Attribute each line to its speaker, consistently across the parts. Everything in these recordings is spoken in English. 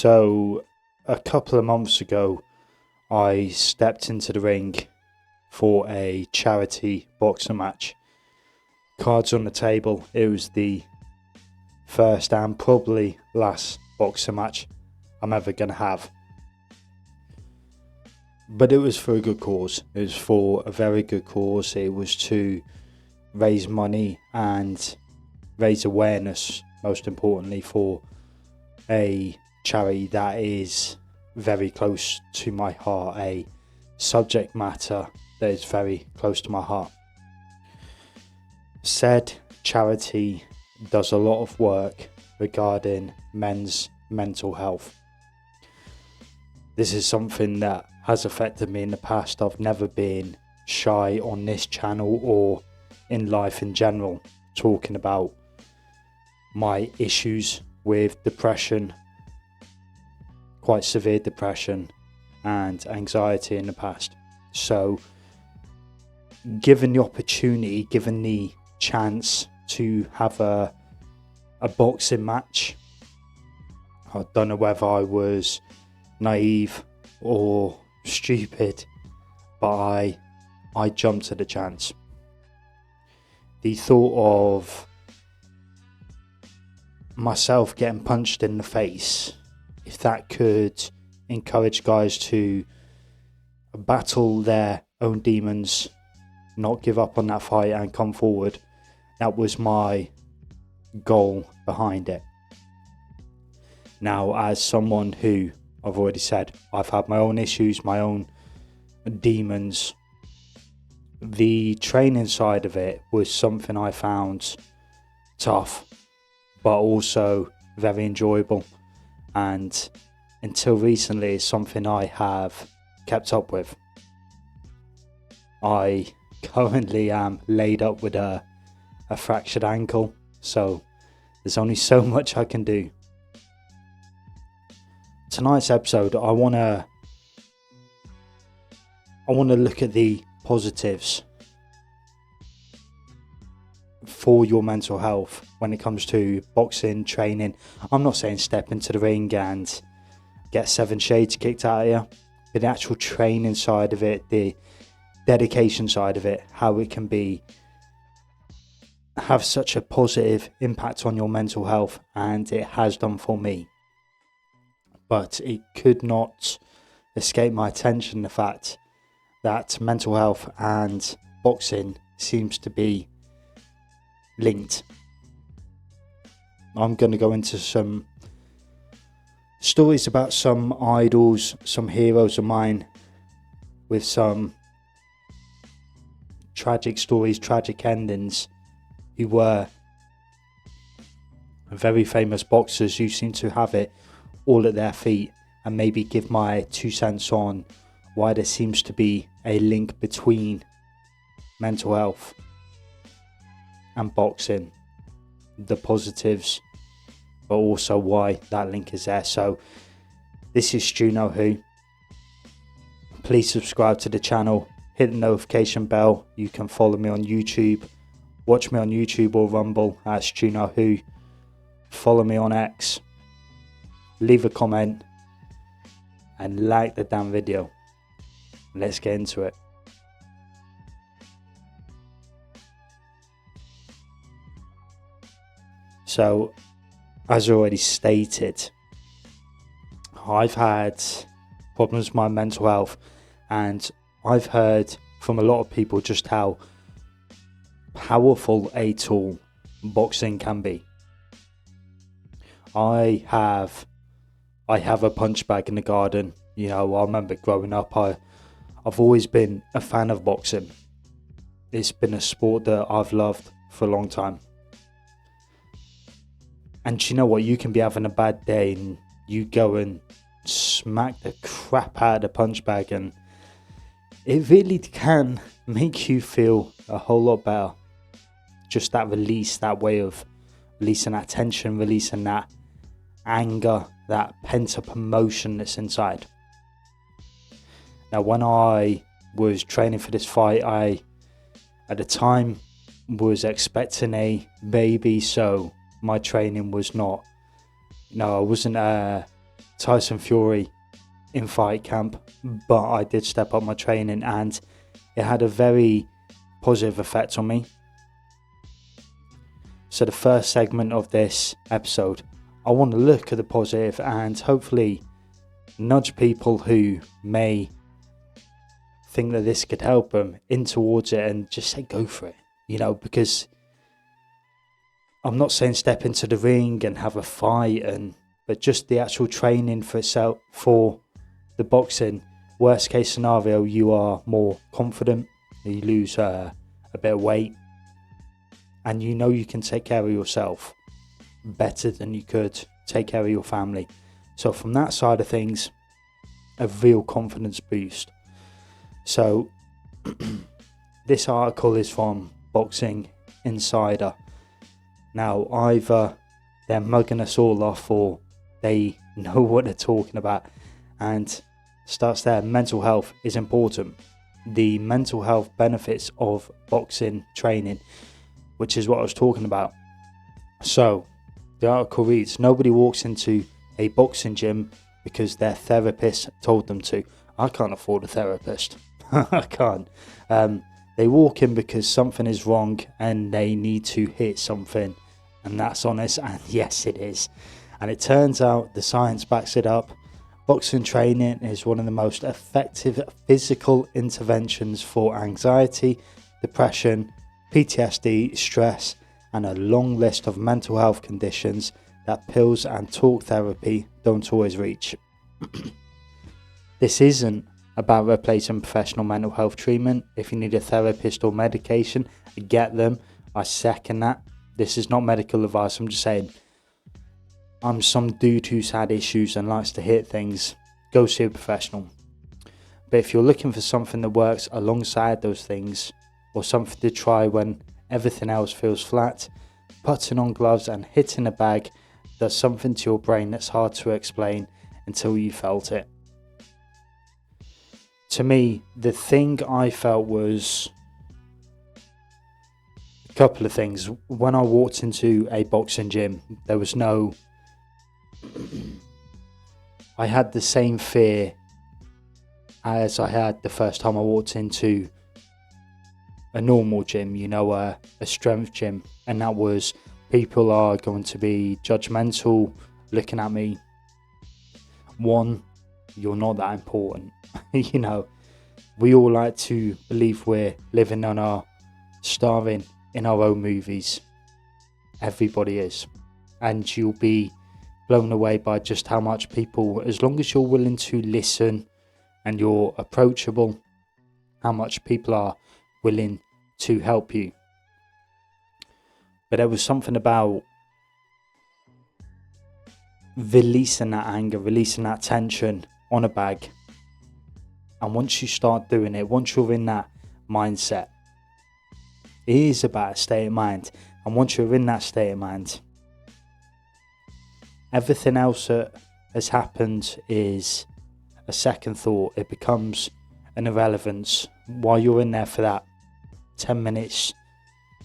Speaker 1: So, a couple of months ago, I stepped into the ring for a charity boxing match. Cards on the table. It was the first and probably last boxing match I'm ever going to have. But it was for a good cause. It was for a very good cause. It was to raise money and raise awareness, most importantly, for a charity that is very close to my heart, a subject matter that is very close to my heart. Said charity does a lot of work regarding men's mental health. This is something that has affected me in the past. I've never been shy on this channel or in life in general, talking about my issues with depression, quite severe depression and anxiety in the past. So given the opportunity, given the chance to have a boxing match, I don't know whether I was naive or stupid, but I jumped at the chance. The thought of myself getting punched in the face, if that could encourage guys to battle their own demons, not give up on that fight and come forward, that was my goal behind it. Now, as someone who, I've already said, I've had my own issues, my own demons, the training side of it was something I found tough, but also very enjoyable. And until recently, it's something I have kept up with. I currently am laid up with a fractured ankle, so there's only so much I can do. Tonight's episode, I want to look at the positives for your mental health when it comes to boxing, training. I'm not saying step into the ring and get 7 shades kicked out of you, but the actual training side of it, the dedication side of it, how it can have such a positive impact on your mental health, and it has done for me. But it could not escape my attention the fact that mental health and boxing seems to be linked. I'm going to go into some stories about some idols, some heroes of mine with some tragic stories, tragic endings, who were very famous boxers who seem to have it all at their feet, and maybe give my 2 cents on why there seems to be a link between mental health and boxing, the positives, but also why that link is there. So this is Stu Know Who. Please subscribe to the channel, hit the notification bell. You can follow me on YouTube, watch me on YouTube or Rumble at Stu Know Who. Follow me on X, leave a comment and like the damn video. Let's get into it. So, as already stated, I've had problems with my mental health, and I've heard from a lot of people just how powerful a tool boxing can be. I have a punch bag in the garden. You know, I remember growing up, I've always been a fan of boxing. It's been a sport that I've loved for a long time. And you know what? You can be having a bad day and you go and smack the crap out of the punch bag, and it really can make you feel a whole lot better. Just that release, that way of releasing that tension, releasing that anger, that pent-up emotion that's inside. Now, when I was training for this fight, I, at the time, was expecting a baby, so my training was not, I wasn't Tyson Fury in fight camp, but I did step up my training and it had a very positive effect on me. So the first segment of this episode, I want to look at the positive and hopefully nudge people who may think that this could help them in towards it and just say go for it, because I'm not saying step into the ring and have a fight, but just the actual training for itself, for the boxing. Worst case scenario, you are more confident, you lose a bit of weight, and you can take care of yourself better than you could take care of your family. So from that side of things, a real confidence boost. So this article is from Boxing Insider. Now either they're mugging us all off or they know what they're talking about, and starts there. Mental health is important. The mental health benefits of boxing training, which is what I was talking about. So the article reads, nobody walks into a boxing gym because their therapist told them to. I can't afford a therapist. I can't. They walk in because something is wrong and they need to hit something, and that's honest, and yes it is. And it turns out the science backs it up. Boxing training is one of the most effective physical interventions for anxiety, depression, PTSD, stress, and a long list of mental health conditions that pills and talk therapy don't always reach. This isn't about replacing professional mental health treatment. If you need a therapist or medication, get them. I second that. This is not medical advice. I'm just saying, I'm some dude who's had issues and likes to hit things. Go see a professional. But if you're looking for something that works alongside those things, or something to try when everything else feels flat, putting on gloves and hitting a bag does something to your brain that's hard to explain until you felt it. To me, the thing I felt was a couple of things. When I walked into a boxing gym, there was no... I had the same fear as I had the first time I walked into a normal gym, a strength gym, and that was people are going to be judgmental, looking at me. One, you're not that important. We all like to believe we're living on our starring in our own movies. Everybody is, and you'll be blown away by just how much people, as long as you're willing to listen and you're approachable, how much people are willing to help you. But there was something about releasing that anger, releasing that tension on a bag. And once you start doing it, once you're in that mindset, it is about a state of mind. And once you're in that state of mind, everything else that has happened is a second thought. It becomes an irrelevance while you're in there for that 10 minutes,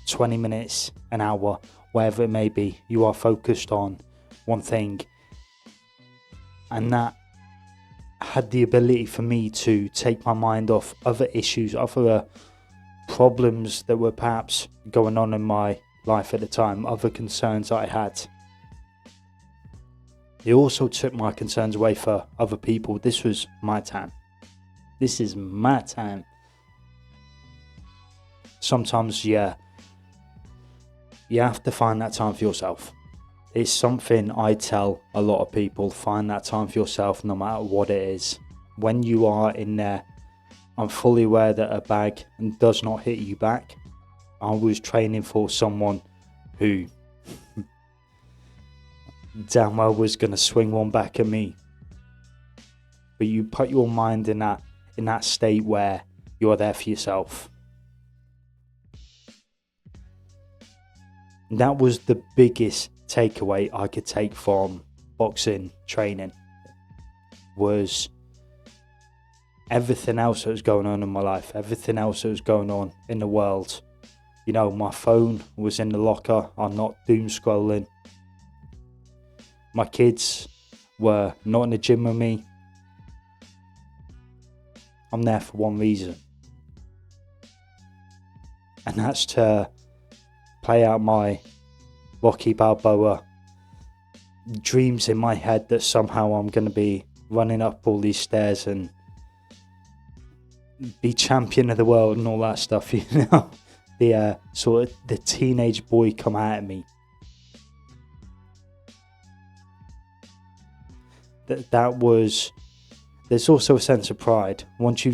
Speaker 1: 20 minutes, an hour, whatever it may be. You are focused on one thing. And that had the ability for me to take my mind off other issues, other problems that were perhaps going on in my life at the time, other concerns that I had. It also took my concerns away for other people. This was my time. This is my time. Sometimes, you have to find that time for yourself. It's something I tell a lot of people. Find that time for yourself, no matter what it is. When you are in there, I'm fully aware that a bag does not hit you back. I was training for someone who damn well was going to swing one back at me. But you put your mind in that state where you're there for yourself. That was the biggest takeaway I could take from boxing training, was everything else that was going on in my life, everything else that was going on in the world. My phone was in the locker. I'm not doom scrolling. My kids were not in the gym with me, I'm there for one reason. And that's to play out my Rocky Balboa dreams in my head that somehow I'm going to be running up all these stairs and be champion of the world and all that stuff, you know. The sort of the teenage boy come out at me. That was. There's also a sense of pride once you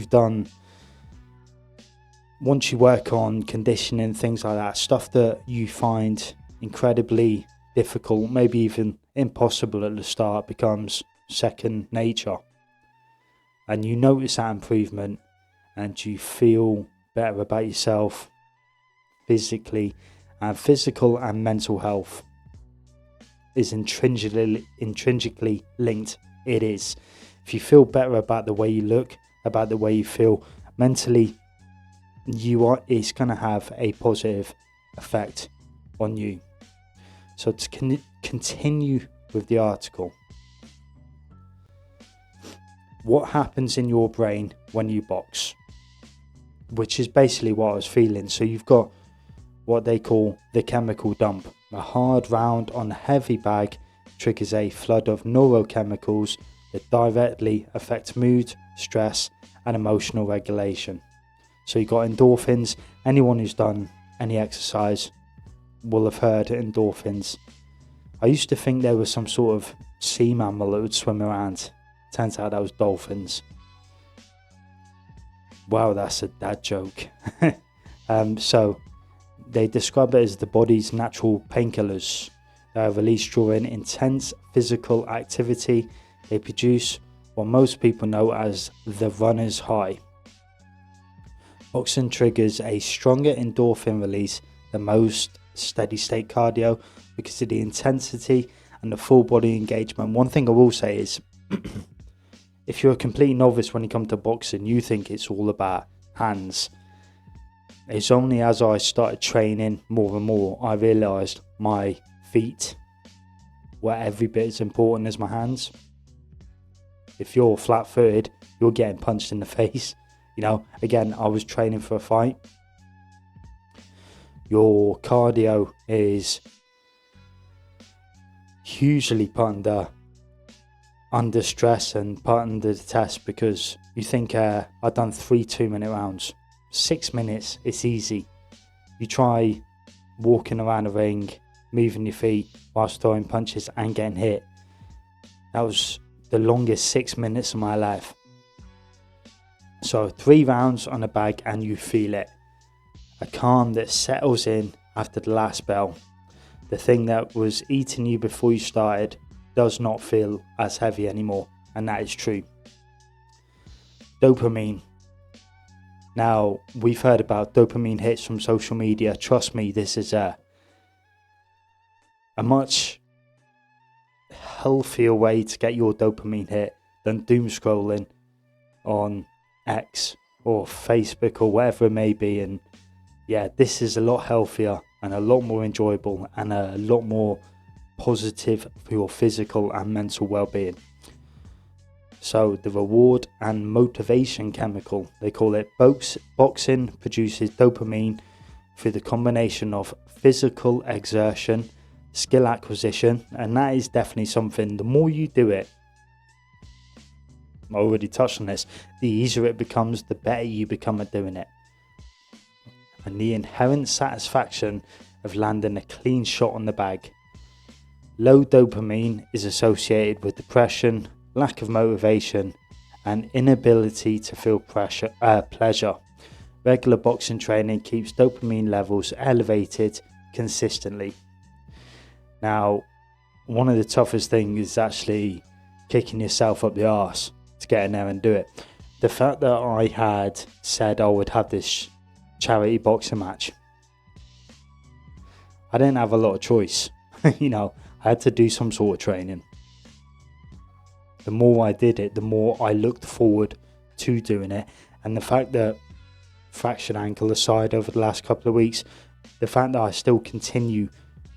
Speaker 1: work on conditioning, things like that, stuff that you find incredibly difficult, maybe even impossible at the start, becomes second nature, and you notice that improvement, and you feel better about yourself physically, and physical and mental health is intrinsically linked. It is. If you feel better about the way you look, about the way you feel mentally, it's going to have a positive effect on you. So to continue with the article, what happens in your brain when you box? Which is basically what I was feeling. So you've got what they call the chemical dump. A hard round on a heavy bag triggers a flood of neurochemicals that directly affect mood, stress, and emotional regulation. So you've got endorphins. Anyone who's done any exercise will have heard endorphins. I used to think there was some sort of sea mammal that would swim around. Turns out that was dolphins. Wow, that's a dad joke. So they describe it as the body's natural painkillers that are released during intense physical activity. They produce what most people know as the runner's high. Boxing triggers a stronger endorphin release than most steady state cardio because of the intensity and the full body engagement. One thing I will say is, if you're a complete novice when you come to boxing, you think it's all about hands. It's only as I started training more and more, I realised my feet were every bit as important as my hands. If you're flat-footed, you're getting punched in the face. You know, again, I was training for a fight. Your cardio is hugely put under stress and put under the test, because you think I've done 3 2-minute rounds. 6 minutes, it's easy. You try walking around a ring, moving your feet whilst throwing punches and getting hit. That was the longest 6 minutes of my life. So 3 rounds on a bag and you feel it. A calm that settles in after the last bell. The thing that was eating you before you started does not feel as heavy anymore, and that is true. Dopamine. Now, we've heard about dopamine hits from social media. Trust me, this is a much healthier way to get your dopamine hit than doom scrolling on X or Facebook or whatever it may be. And yeah, this is a lot healthier and a lot more enjoyable and a lot more positive for your physical and mental well-being. So the reward and motivation chemical, they call it. Boxing produces dopamine through the combination of physical exertion, skill acquisition, and that is definitely something. The more you do it, I already touched on this, the easier it becomes, the better you become at doing it. And the inherent satisfaction of landing a clean shot on the bag. Low dopamine is associated with depression, lack of motivation, and inability to feel pleasure. Regular boxing training keeps dopamine levels elevated consistently. Now, one of the toughest things is actually kicking yourself up the arse to get in there and do it. The fact that I had said I would have this charity boxing match, I didn't have a lot of choice. You know, I had to do some sort of training. The more I did it, the more I looked forward to doing it. And the fact that, fractured ankle aside over the last couple of weeks, the fact that I still continue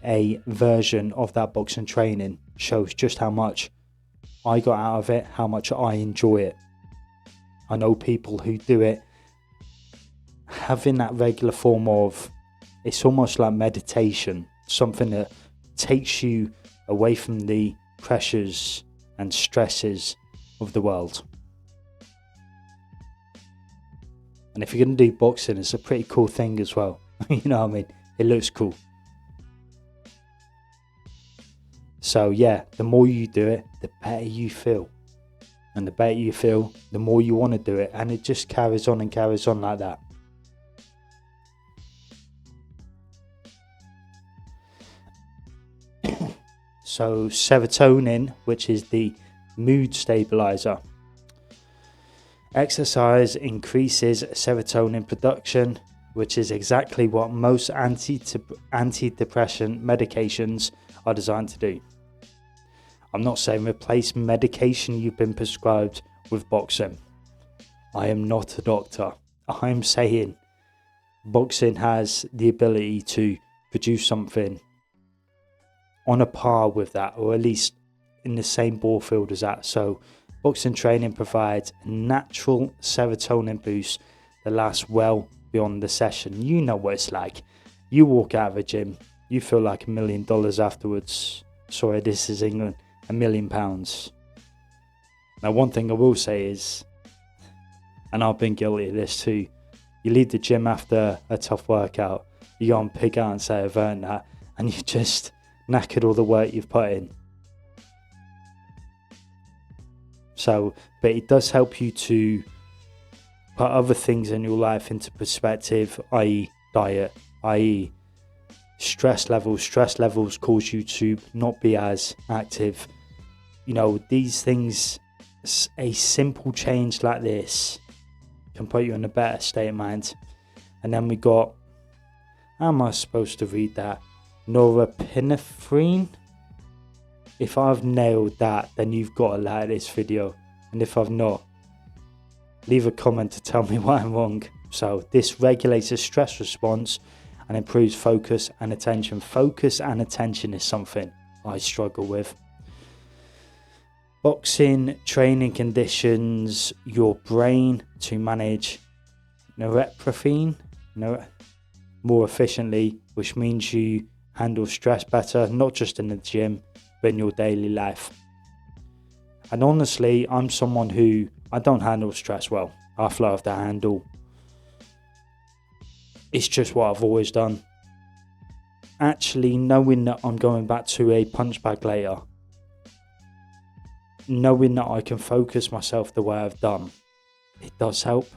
Speaker 1: a version of that boxing training shows just how much I got out of it, how much I enjoy it. I know people who do it having that regular form of, it's almost like meditation, something that takes you away from the pressures and stresses of the world. And if you're going to do boxing, it's a pretty cool thing as well. You know what I mean? It looks cool. So yeah, the more you do it, the better you feel. And the better you feel, the more you want to do it. And it just carries on like that. So serotonin, which is the mood stabilizer. Exercise increases serotonin production, which is exactly what most antidepressant medications are designed to do. I'm not saying replace medication you've been prescribed with boxing. I am not a doctor. I'm saying boxing has the ability to produce something on a par with that, or at least in the same ball field as that. So boxing training provides a natural serotonin boost that lasts well beyond the session. You know what it's like. You walk out of a gym, you feel like $1 million afterwards. Sorry, this is England. £1 million. Now, one thing I will say is, and I've been guilty of this too, you leave the gym after a tough workout, you go and pig out and say I've earned that, and you just knackered all the work you've put in. So, but it does help you to put other things in your life into perspective, i.e. diet, i.e. stress levels. Stress levels cause you to not be as active. You know, these things, a simple change like this can put you in a better state of mind. And then we got, how am I supposed to read that? Norepinephrine. If I've nailed that, then you've got to like this video. And if I've not, leave a comment to tell me why I'm wrong. So this regulates the stress response and improves focus and attention. Focus and attention is something I struggle with. Boxing training conditions your brain to manage norepinephrine more efficiently, which means you handle stress better, not just in the gym, but in your daily life. And honestly, I'm someone who, I don't handle stress well. I fly off the handle. It's just what I've always done. Actually, knowing that I'm going back to a punch bag later, knowing that I can focus myself the way I've done, it does help.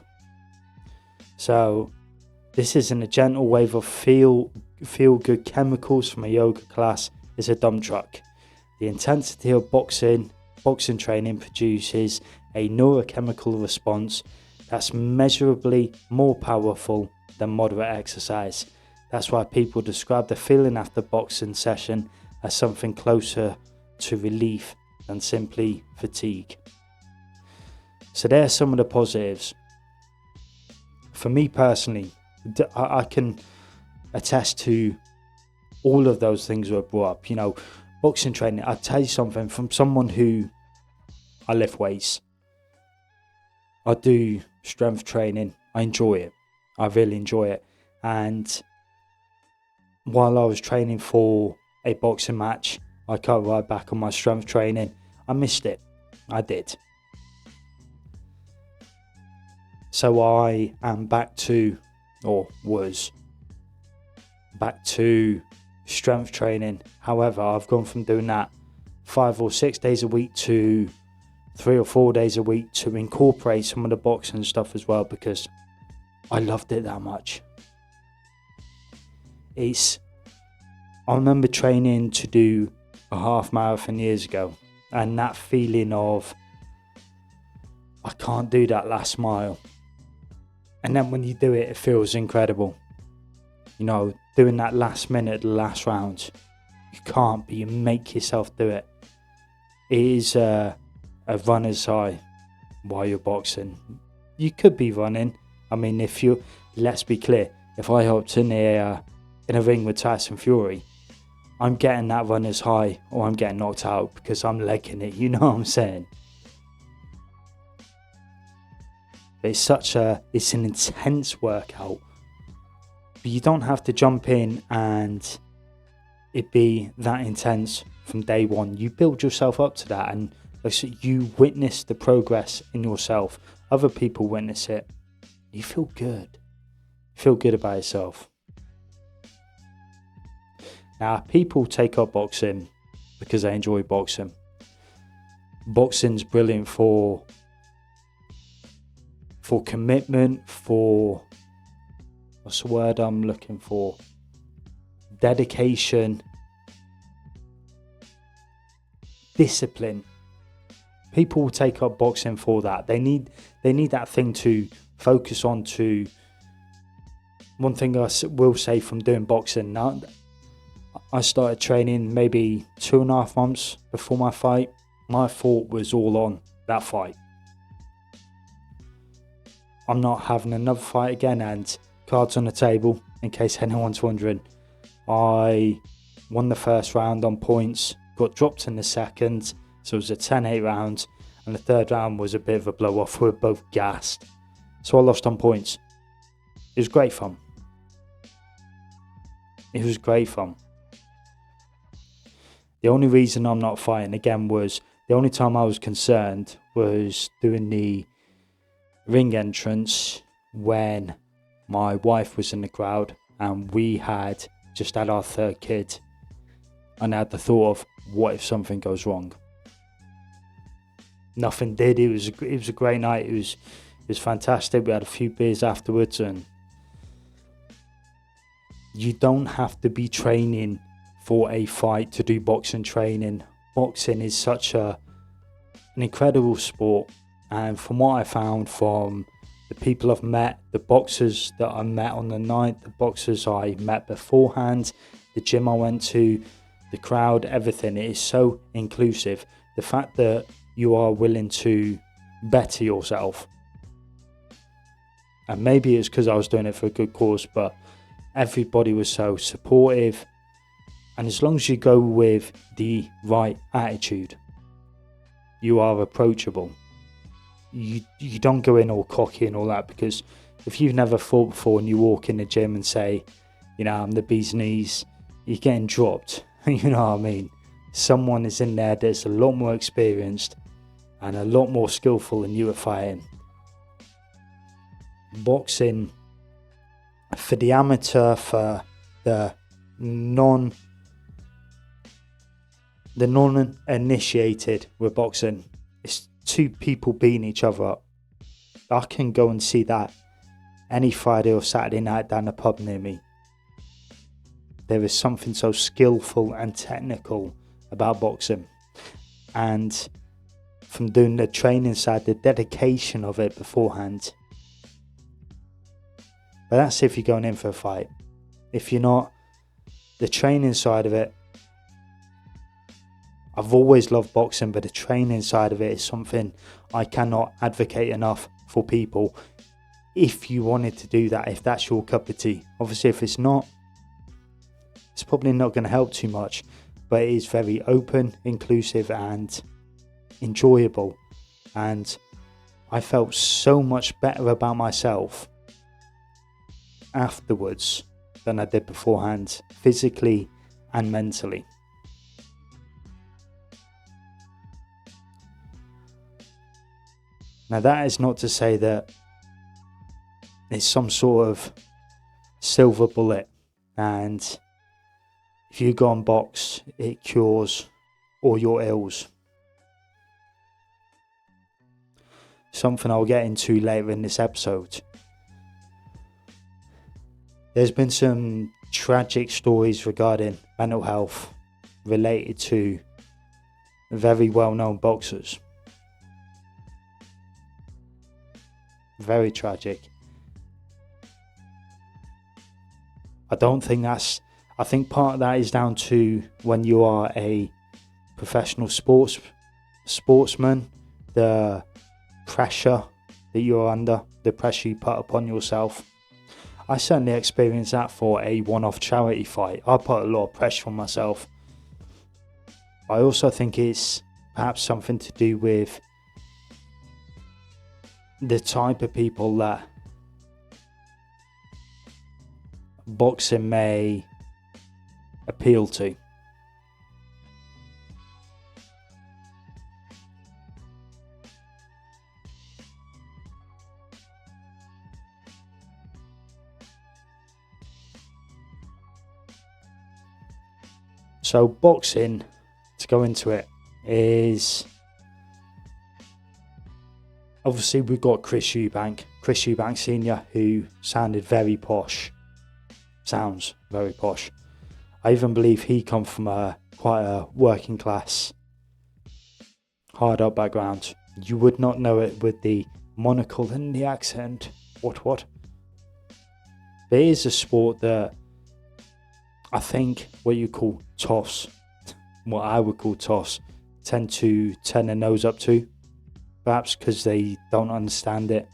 Speaker 1: So this isn't a gentle wave of feel good chemicals from a yoga class. It's a dump truck. The intensity of boxing training produces a neurochemical response that's measurably more powerful than moderate exercise. That's why people describe the feeling after boxing session as something closer to relief than simply fatigue. So there are some of the positives. For me personally, I can attest to all of those things were brought up. You know, boxing training, I'll tell you something, from someone who, I lift weights, I do strength training, I enjoy it. I really enjoy it. And while I was training for a boxing match, I cut right back on my strength training. I missed it. I did. So I am back to, or was back to strength training. However, I've gone from doing that 5 or 6 days a week to 3 or 4 days a week to incorporate some of the boxing stuff as well, because I loved it that much. I remember training to do a half marathon years ago, and that feeling of I can't do that last mile, and then when you do it, it feels incredible. You know, doing that last minute, the last round, you can't, but you make yourself do it. It is a runner's high while you're boxing. You could be running. I mean, let's be clear, if I hopped in a ring with Tyson Fury, I'm getting that runner's high or I'm getting knocked out because I'm legging it, you know what I'm saying? But it's an intense workout. But you don't have to jump in and it be that intense from day one. You build yourself up to that, and you witness the progress in yourself. Other people witness it. You feel good. You feel good about yourself. Now, people take up boxing because they enjoy boxing. Boxing's brilliant for commitment, for, what's the word I'm looking for? Dedication, discipline. People will take up boxing for that. They need that thing to focus on. To one thing I will say from doing boxing, now I started training maybe 2.5 months before my fight. My thought was all on that fight. I'm not having another fight again, and cards on the table, in case anyone's wondering. I won the first round on points, got dropped in the second, so it was a 10-8 round, and the third round was a bit of a blow-off. We were both gassed. So I lost on points. It was great fun. It was great fun. The only reason I'm not fighting again was, the only time I was concerned was doing the ring entrance when my wife was in the crowd and we had just had our third kid, and I had the thought of, what if something goes wrong? Nothing did. It was a great night. It was fantastic. We had a few beers afterwards, and you don't have to be training for a fight to do boxing training. Boxing is such an incredible sport, and from what I found from the people I've met, the boxers that I met on the night, the boxers I met beforehand, the gym I went to, the crowd, everything, it is so inclusive. The fact that you are willing to better yourself, and maybe it's because I was doing it for a good cause, but everybody was so supportive. And as long as you go with the right attitude, you are approachable. You don't go in all cocky and all that, because if you've never fought before and you walk in the gym and say, I'm the bee's knees, you're getting dropped. You know what I mean? Someone is in there that's a lot more experienced and a lot more skillful than you at fighting. Boxing, for the amateur, for the non-initiated with boxing, it's two people beating each other up. I can go and see that any Friday or Saturday night down the pub near me. There is something so skillful and technical about boxing. And from doing the training side, the dedication of it beforehand. But that's if you're going in for a fight. If you're not, the training side of it, I've always loved boxing, but the training side of it is something I cannot advocate enough for people. If you wanted to do that, if that's your cup of tea. Obviously, if it's not, it's probably not going to help too much. But it is very open, inclusive, and enjoyable. And I felt so much better about myself afterwards than I did beforehand, physically and mentally. Now, that is not to say that it's some sort of silver bullet, and if you go and box, it cures all your ills. Something I'll get into later in this episode. There's been some tragic stories regarding mental health related to very well-known boxers. Very tragic. I think part of that is down to when you are a professional sportsman, the pressure that you're under, the pressure you put upon yourself. I certainly experienced that for a one-off charity fight. I put a lot of pressure on myself. I also think it's perhaps something to do with the type of people that boxing may appeal to. So boxing, to go into it, is obviously we've got Chris Eubank Senior, who sounds very posh. I even believe he come from quite a working class, hard up background. You would not know it with the monocle and the accent. What? There is a sport that I think what I would call toss, tend to turn their nose up to, perhaps because they don't understand it.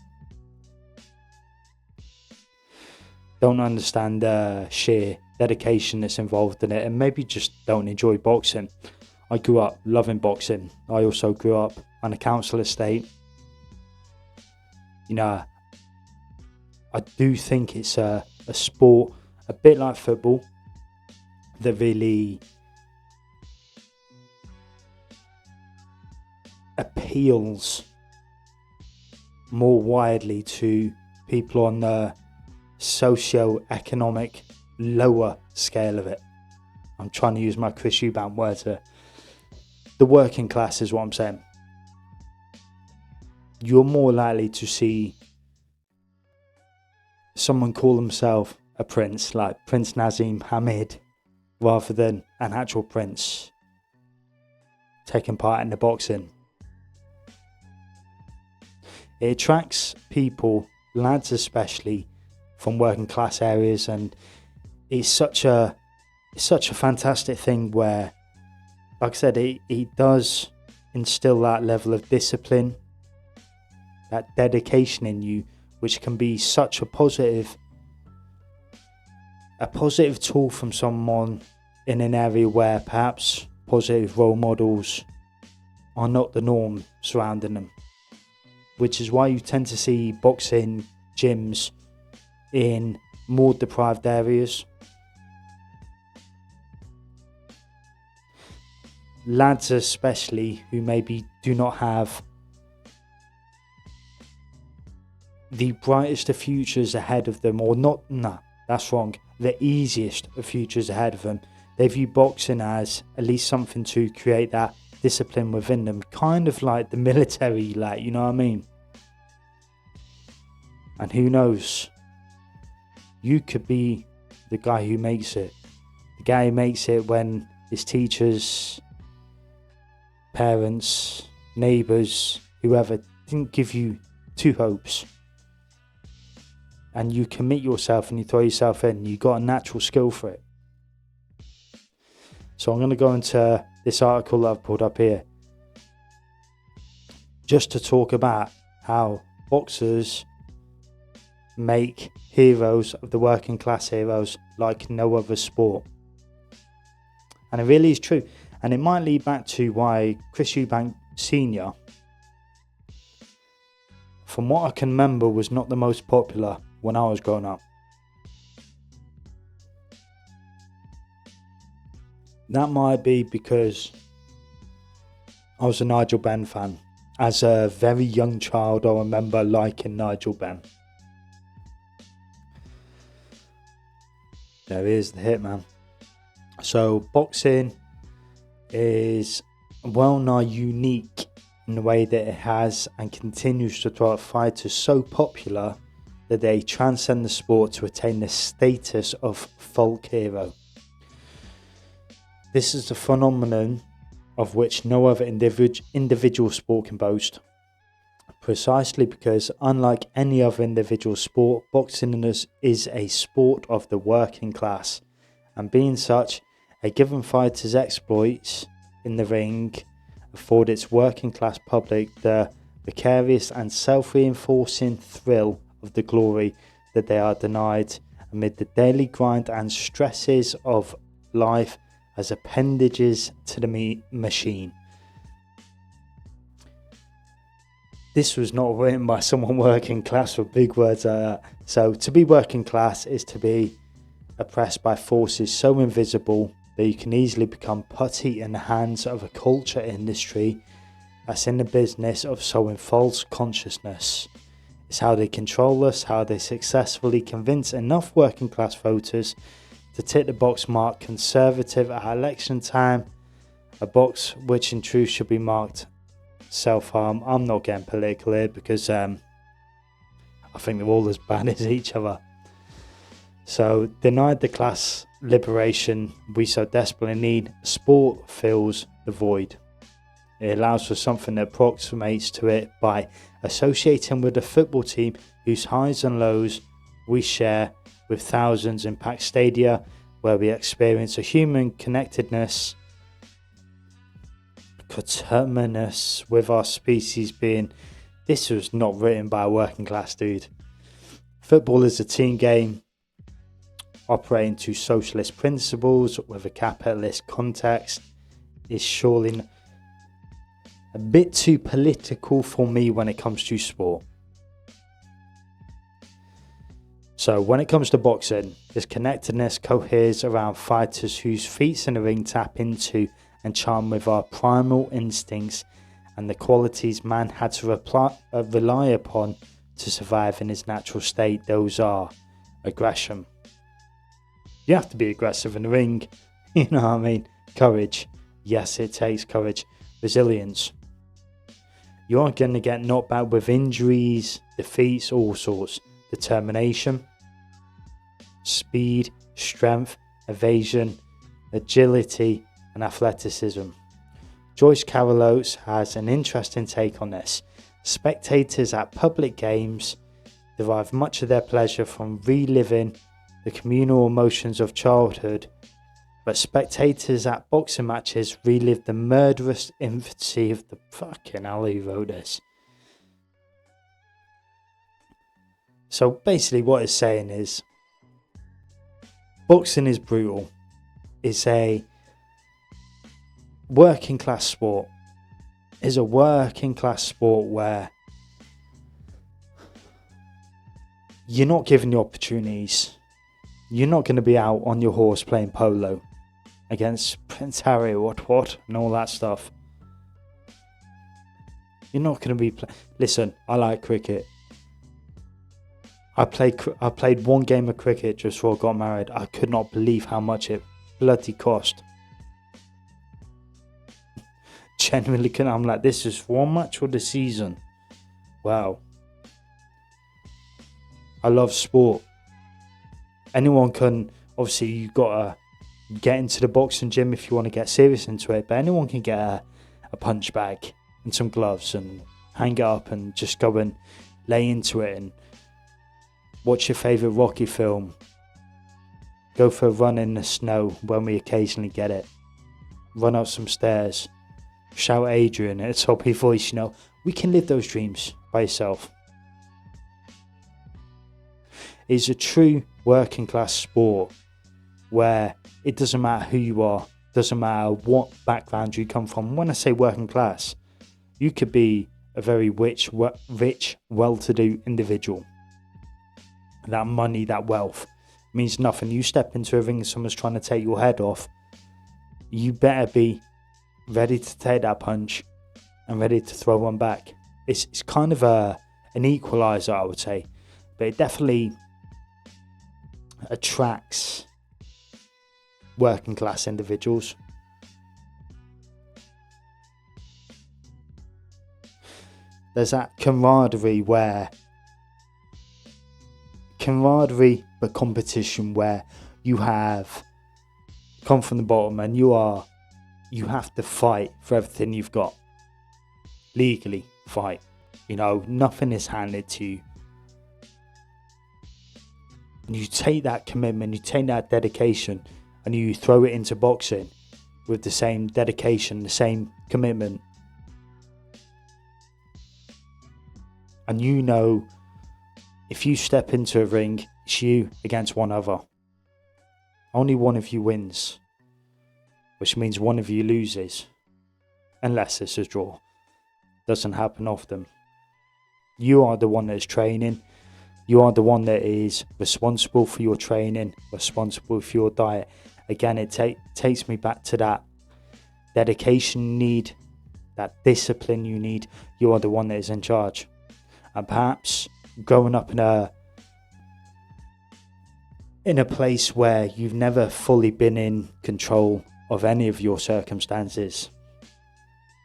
Speaker 1: Don't understand the sheer dedication that's involved in it, and maybe just don't enjoy boxing. I grew up loving boxing. I also grew up on a council estate. I do think it's a sport a bit like football that really appeals more widely to people on the socio-economic lower scale of it. I'm trying to use my Chris Eubank words here. The working class is what I'm saying. You're more likely to see someone call himself a prince, like Prince Nazim Hamid, rather than an actual prince taking part in the boxing. It attracts people, lads especially, from working class areas, and it's such a fantastic thing where, like I said, it does instill that level of discipline, that dedication in you, which can be such a positive tool from someone in an area where perhaps positive role models are not the norm surrounding them. Which is why you tend to see boxing gyms in more deprived areas. Lads especially who maybe do not have the brightest of futures ahead of them, or not, that's wrong, the easiest of futures ahead of them. They view boxing as at least something to create that discipline within them, kind of like the military, you know what I mean? And who knows, you could be the guy who makes it. The guy who makes it when his teachers, parents, neighbours, whoever didn't give you two hopes. And you commit yourself and you throw yourself in. You got a natural skill for it. So I'm going to go into this article that I've pulled up here, just to talk about how boxers make heroes of the working class heroes like no other sport. And it really is true. And it might lead back to why Chris Eubank Senior, from what I can remember, was not the most popular when I was growing up. That might be because I was a Nigel Benn fan. As a very young child, I remember liking Nigel Benn. There is the hitman. So boxing is well nigh unique in the way that it has and continues to throw out fighters so popular that they transcend the sport to attain the status of folk hero. This is a phenomenon of which no other individual sport can boast. Precisely because, unlike any other individual sport, boxing is a sport of the working class, and being such, a given fighter's exploits in the ring afford its working class public the vicarious and self-reinforcing thrill of the glory that they are denied amid the daily grind and stresses of life as appendages to the machine. This was not written by someone working class with big words like that. So to be working class is to be oppressed by forces so invisible that you can easily become putty in the hands of a culture industry that's in the business of sowing false consciousness. It's how they control us, how they successfully convince enough working class voters to tick the box marked conservative at election time, a box which in truth should be marked self-harm. I'm not getting political here because I think they're all as bad as each other. So, denied the class liberation we so desperately need, sport fills the void. It allows for something that approximates to it by associating with a football team whose highs and lows we share with thousands in packed stadia, where we experience a human connectedness coterminous with our species being. This was not written by a working class dude. Football is a team game operating to socialist principles with a capitalist context is surely a bit too political for me when it comes to sport. So when it comes to boxing, this connectedness coheres around fighters whose feats in the ring tap into and charm with our primal instincts and the qualities man had to rely upon to survive in his natural state. Those are aggression. You have to be aggressive in the ring, you know what I mean? Courage. Yes, it takes courage. Resilience. You aren't going to get knocked back with injuries, defeats, all sorts. Determination. Speed, strength, evasion, agility, and athleticism. Joyce Carol Oates has an interesting take on this. Spectators at public games derive much of their pleasure from reliving the communal emotions of childhood, but spectators at boxing matches relive the murderous infancy of the fucking hell who wrote this. So basically what it's saying is boxing is brutal. It's a working class sport. It's a working class sport where you're not given the opportunities. You're not going to be out on your horse playing polo against Prince Harry or what and all that stuff. You're not going to be listen, I like cricket. I played one game of cricket just before I got married. I could not believe how much it bloody cost. Genuinely couldn't. I'm like, this is one match for the season. Wow. I love sport. Anyone can, obviously you've got to get into the boxing gym if you want to get serious into it, but anyone can get a punch bag and some gloves and hang it up and just go and lay into it and watch your favourite Rocky film. Go for a run in the snow when we occasionally get it. Run up some stairs. Shout Adrian at a toppy voice, you know. We can live those dreams by yourself. It's a true working class sport where it doesn't matter who you are, doesn't matter what background you come from. When I say working class, you could be a very rich, well-to-do individual. That money, that wealth means nothing. You step into a ring and someone's trying to take your head off, you better be ready to take that punch and ready to throw one back. It's kind of an equalizer, I would say, but it definitely attracts working class individuals. There's that camaraderie but competition where you have come from the bottom and you have to fight for everything you've got. Legally fight. You know, nothing is handed to you. And you take that commitment, you take that dedication and you throw it into boxing with the same dedication, the same commitment. And you know if you step into a ring, it's you against one other. Only one of you wins, which means one of you loses, unless it's a draw. Doesn't happen often. You are the one that is training. You are the one that is responsible for your training, responsible for your diet. Again, it takes me back to that dedication you need, that discipline you need. You are the one that is in charge. And perhaps growing up in a place where you've never fully been in control of any of your circumstances,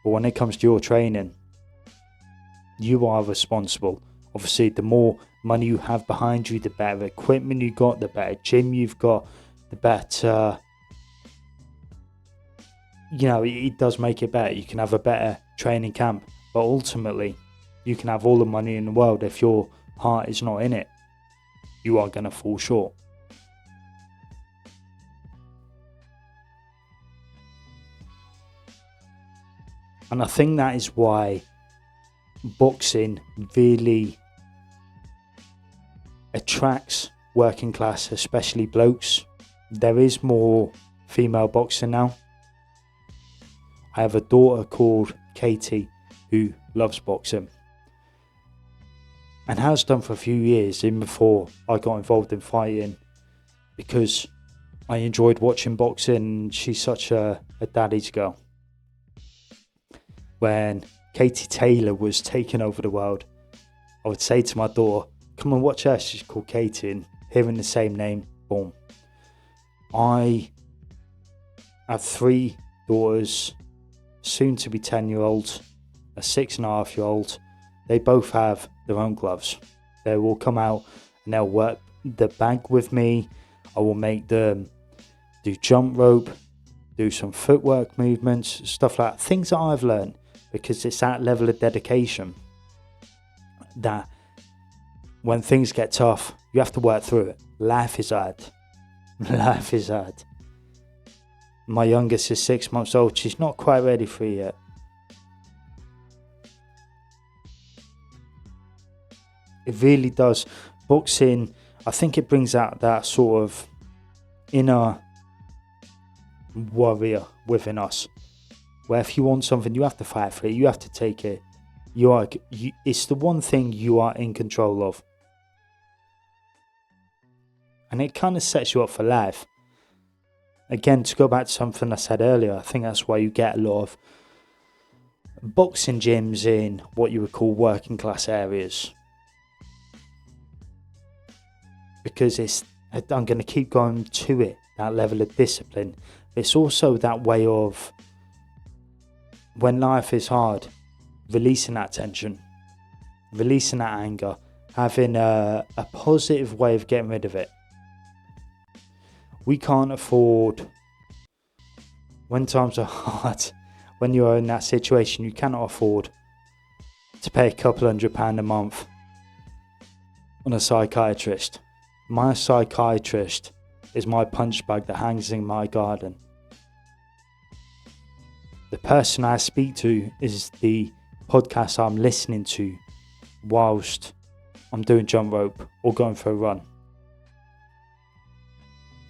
Speaker 1: but when it comes to your training, you are responsible. Obviously, the more money you have behind you, the better equipment you got, the better gym you've got, the better, it does make it better. You can have a better training camp, but ultimately you can have all the money in the world. If your heart is not in it, you are going to fall short. And I think that is why boxing really attracts working class, especially blokes. There is more female boxing now. I have a daughter called Katie who loves boxing and has done for a few years, even before I got involved in fighting, because I enjoyed watching boxing. She's such a daddy's girl. When Katie Taylor was taking over the world, I would say to my daughter, come and watch her. She's called Katie, and hearing the same name, boom. I have 3 daughters, soon to be 10-year-olds, a 6.5-year-old. They both have their own gloves. They will come out and they'll work the bag with me. I will make them do jump rope, do some footwork movements, stuff like that. Things that I've learned, because it's that level of dedication that when things get tough, you have to work through it. Life is hard. Life is hard. My youngest is 6 months old. She's not quite ready for it yet. It really does. Boxing, I think it brings out that sort of inner warrior within us, where if you want something, you have to fight for it. You have to take it. It's the one thing you are in control of. And it kind of sets you up for life. Again, to go back to something I said earlier, I think that's why you get a lot of boxing gyms in what you would call working class areas. Because I'm going to keep going to it, that level of discipline. It's also that way of, when life is hard, releasing that tension, releasing that anger, having a positive way of getting rid of it. We can't afford, when times are hard, when you're in that situation, you cannot afford to pay a couple £100 a month on a psychiatrist. My psychiatrist is my punch bag that hangs in my garden. The person I speak to is the podcast I'm listening to whilst I'm doing jump rope or going for a run.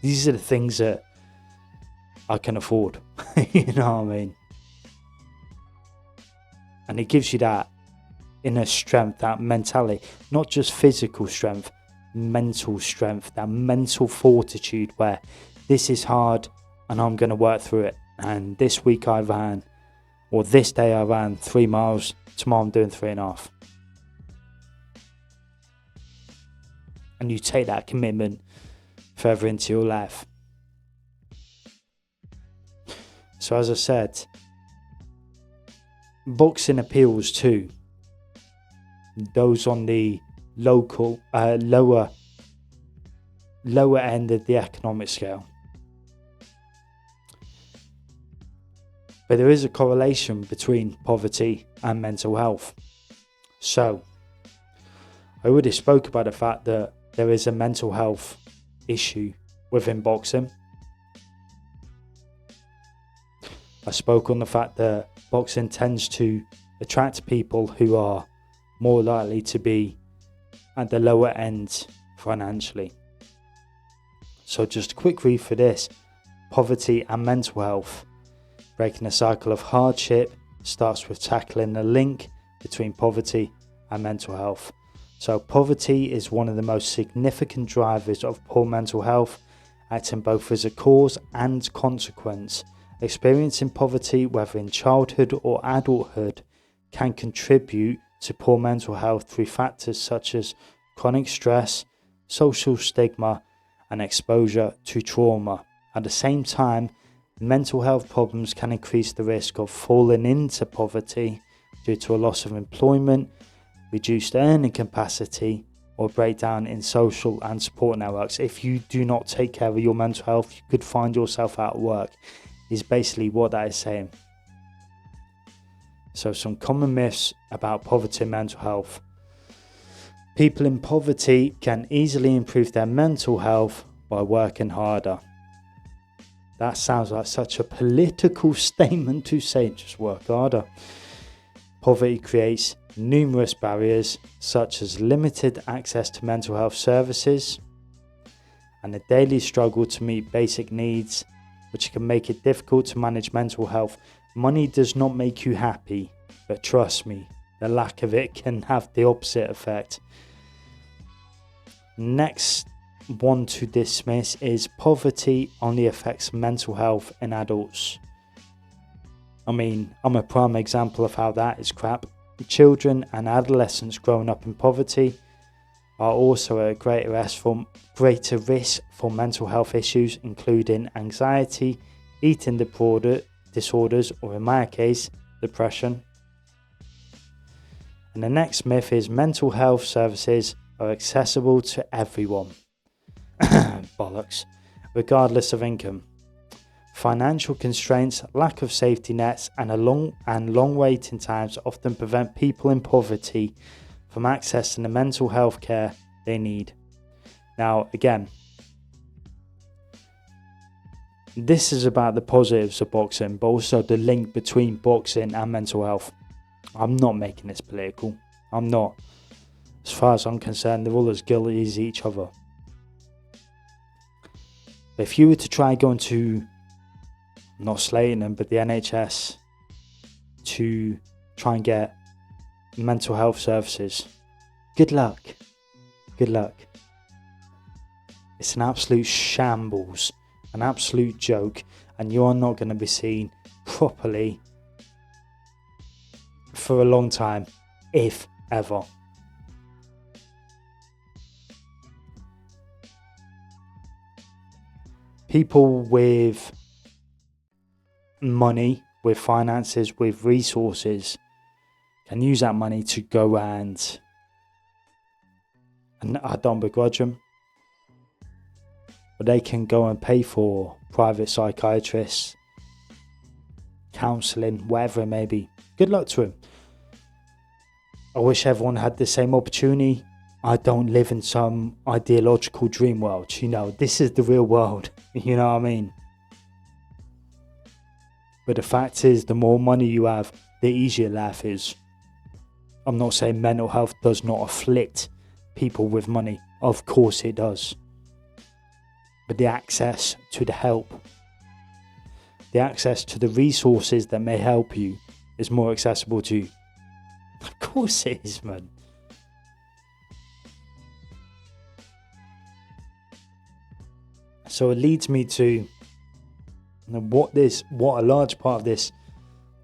Speaker 1: These are the things that I can afford. You know what I mean? And it gives you that inner strength, that mentality, not just physical strength, mental strength, that mental fortitude where this is hard and I'm going to work through it. And this week I ran, or this day I ran 3 miles, tomorrow I'm doing 3.5. And you take that commitment further into your life. So as I said, boxing appeals to those on the lower end of the economic scale. But there is a correlation between poverty and mental health. So, I already spoke about the fact that there is a mental health issue within boxing. I spoke on the fact that boxing tends to attract people who are more likely to be at the lower end financially. So just a quick read for this. Poverty and mental health. Breaking the cycle of hardship starts with tackling the link between poverty and mental health. So poverty is one of the most significant drivers of poor mental health, acting both as a cause and consequence. Experiencing poverty, whether in childhood or adulthood, can contribute to poor mental health through factors such as chronic stress, social stigma, and exposure to trauma. At the same time, mental health problems can increase the risk of falling into poverty due to a loss of employment, reduced earning capacity, or breakdown in social and support networks. If you do not take care of your mental health, you could find yourself out of work, is basically what that is saying. So some common myths about poverty and mental health. People in poverty can easily improve their mental health by working harder. That sounds like such a political statement to say, just work harder. Poverty creates numerous barriers, such as limited access to mental health services and a daily struggle to meet basic needs, which can make it difficult to manage mental health. Money does not make you happy, but trust me, the lack of it can have the opposite effect. Next one to dismiss is poverty only affects mental health in adults. I mean, I'm a prime example of how that is crap. Children and adolescents growing up in poverty are also at greater risk for mental health issues, including anxiety, eating disorders, or in my case, depression. And the next myth is mental health services are accessible to everyone. Bollocks. Regardless of income. Financial constraints, lack of safety nets, and long waiting times often prevent people in poverty from accessing the mental health care they need. Now, again, this is about the positives of boxing, but also the link between boxing and mental health. I'm not making this political. I'm not. As far as I'm concerned, they're all as guilty as each other. But if you were to try going to, not slating them, but the NHS to try and get mental health services, good luck. Good luck. It's an absolute shambles, an absolute joke, and you're not going to be seen properly for a long time, if ever. People with money, with finances, with resources can use that money to go and I don't begrudge them, but they can go and pay for private psychiatrists, counselling, whatever it may be. Good luck to them. I wish everyone had the same opportunity. I don't live in some ideological dream world. This is the real world. You know what I mean? But the fact is, the more money you have, the easier life is. I'm not saying mental health does not afflict people with money. Of course it does. But the access to the help, the access to the resources that may help you is more accessible to you. Of course it is, man. So it leads me to what a large part of this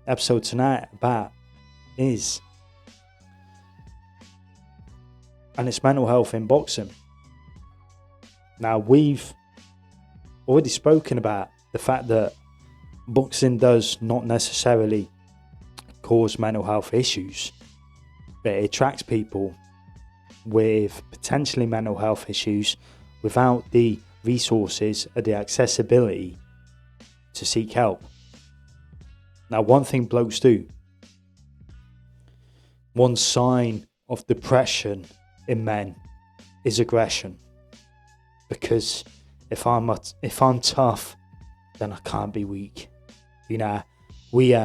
Speaker 1: episode tonight about is. And it's mental health in boxing. Now, we've already spoken about the fact that boxing does not necessarily cause mental health issues, but it attracts people with potentially mental health issues without the resources or the accessibility to seek help. Now, one thing blokes do, one sign of depression in men is aggression. Because if I'm tough, then I can't be weak. We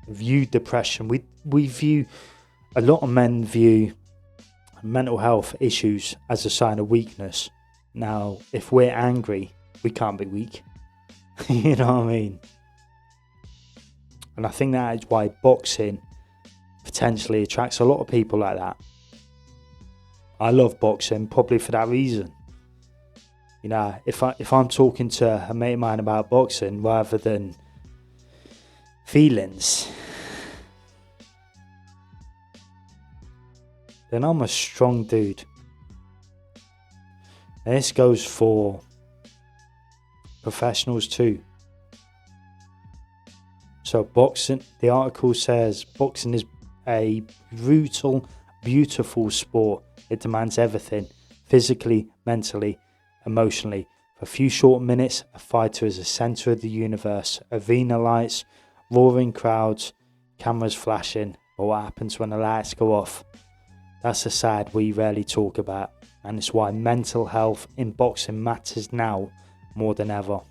Speaker 1: view depression. We view, a lot of men view mental health issues as a sign of weakness. Now, if we're angry, we can't be weak. You know what I mean? And I think that is why boxing potentially attracts a lot of people like that. I love boxing probably for that reason. You know, if I'm talking to a mate of mine about boxing rather than feelings, then I'm a strong dude. And this goes for professionals too. So boxing, the article says, boxing is a brutal, beautiful sport. It demands everything, physically, mentally, emotionally. For a few short minutes, a fighter is the centre of the universe. Arena lights, roaring crowds, cameras flashing. But what happens when the lights go off? That's a side we rarely talk about. And it's why mental health in boxing matters now more than ever.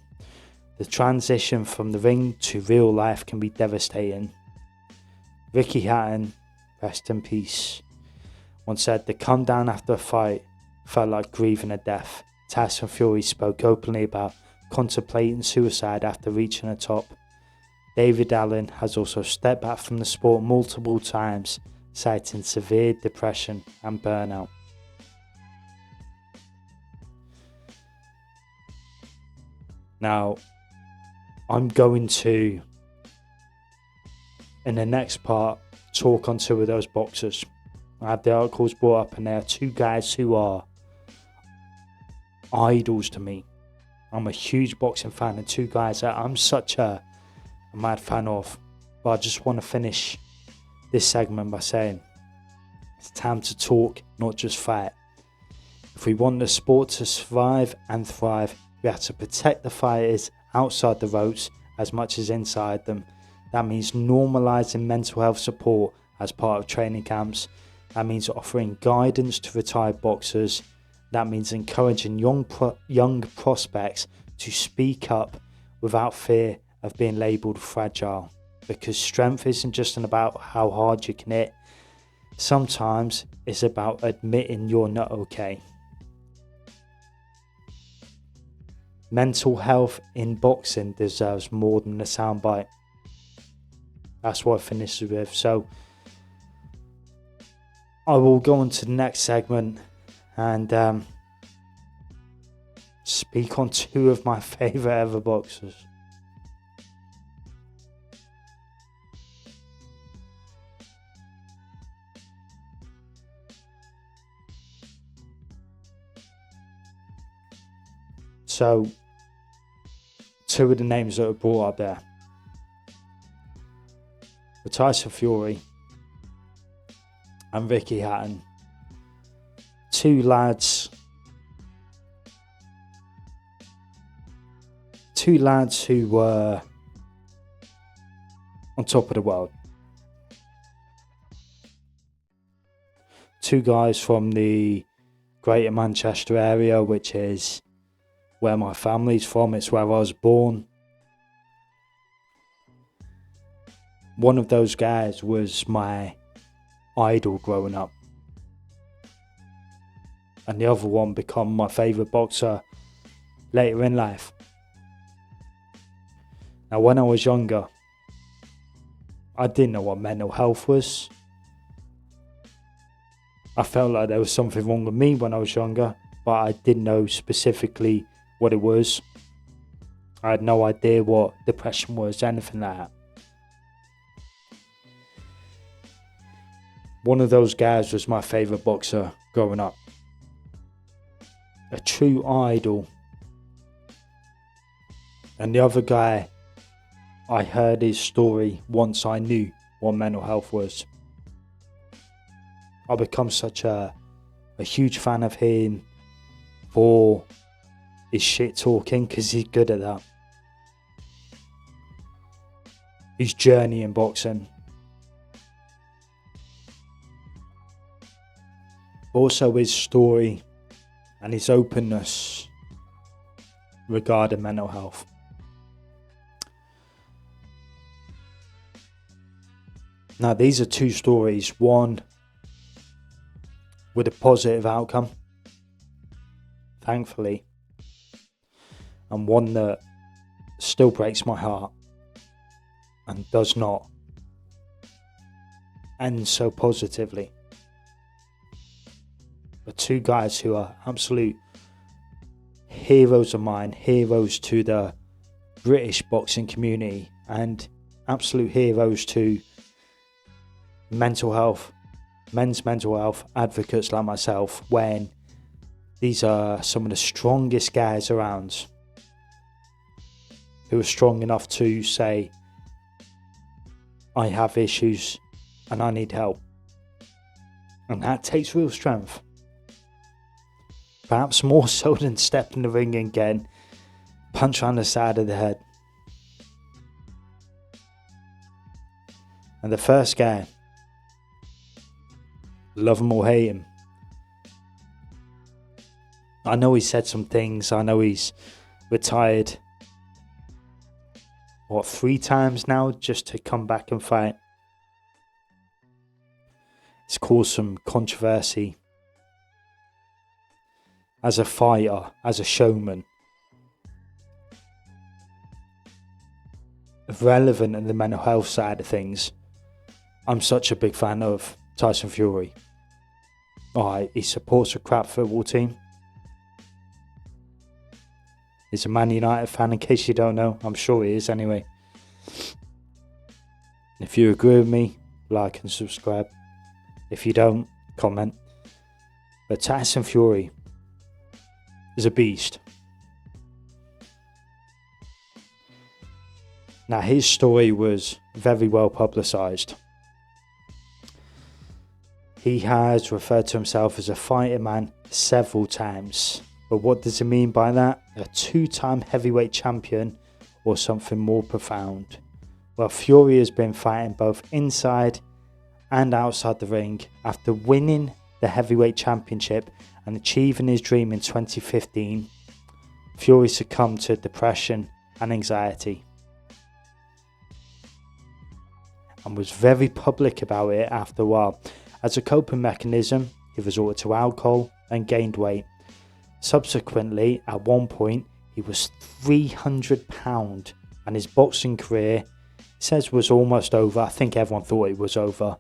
Speaker 1: The transition from the ring to real life can be devastating. Ricky Hatton, rest in peace, once said the come down after a fight felt like grieving a death. Tyson Fury spoke openly about contemplating suicide after reaching the top. David Allen has also stepped back from the sport multiple times, citing severe depression and burnout. Now, I'm going to, in the next part, talk on two of those boxers. I have the articles brought up, and there are two guys who are idols to me. I'm a huge boxing fan, and two guys that I'm such a mad fan of. But I just want to finish this segment by saying it's time to talk, not just fight. If we want the sport to survive and thrive, we have to protect the fighters outside the ropes as much as inside them. That means normalising mental health support as part of training camps. That means offering guidance to retired boxers. That means encouraging young prospects to speak up without fear of being labelled fragile. Because strength isn't just about how hard you can hit. Sometimes it's about admitting you're not okay. Mental health in boxing deserves more than a soundbite. That's what I finish with. So I will go on to the next segment and speak on two of my favourite ever boxers. So, two of the names that are brought up there. The Tyson Fury and Ricky Hatton. Two lads who were on top of the world. Two guys from the Greater Manchester area, which is where my family's from. It's where I was born. One of those guys was my idol growing up, and the other one become my favourite boxer later in life. Now, when I was younger, I didn't know what mental health was. I felt like there was something wrong with me when I was younger, but I didn't know specifically what it was. I had no idea what depression was, anything like that. One of those guys was my favourite boxer growing up. A true idol. And the other guy, I heard his story once I knew what mental health was. I become such a huge fan of him for his shit talking, because he's good at that. His journey in boxing. Also his story and his openness regarding mental health. Now, these are two stories. One with a positive outcome, thankfully, and one that still breaks my heart and does not end so positively. But two guys who are absolute heroes of mine, heroes to the British boxing community, and absolute heroes to mental health, men's mental health advocates like myself, when these are some of the strongest guys around, who are strong enough to say, I have issues and I need help. And that takes real strength. Perhaps more so than step in the ring and getting punched on the side of the head. And the first guy, love him or hate him, I know he said some things, I know he's retired 3 times now just to come back and fight. It's caused some controversy. As a fighter, as a showman, relevant in the mental health side of things, I'm such a big fan of Tyson Fury. He supports a crap football team. He's a Man United fan, in case you don't know. I'm sure he is anyway. If you agree with me, like and subscribe. If you don't, comment. But Tyson Fury is a beast. Now, his story was very well publicised. He has referred to himself as a fighting man several times. But what does he mean by that? A 2-time heavyweight champion or something more profound? Well, Fury has been fighting both inside and outside the ring. After winning the heavyweight championship and achieving his dream in 2015, Fury succumbed to depression and anxiety, and was very public about it after a while. As a coping mechanism, he resorted to alcohol and gained weight. Subsequently, at one point, he was £300, and his boxing career, says, was almost over. I think everyone thought it was over.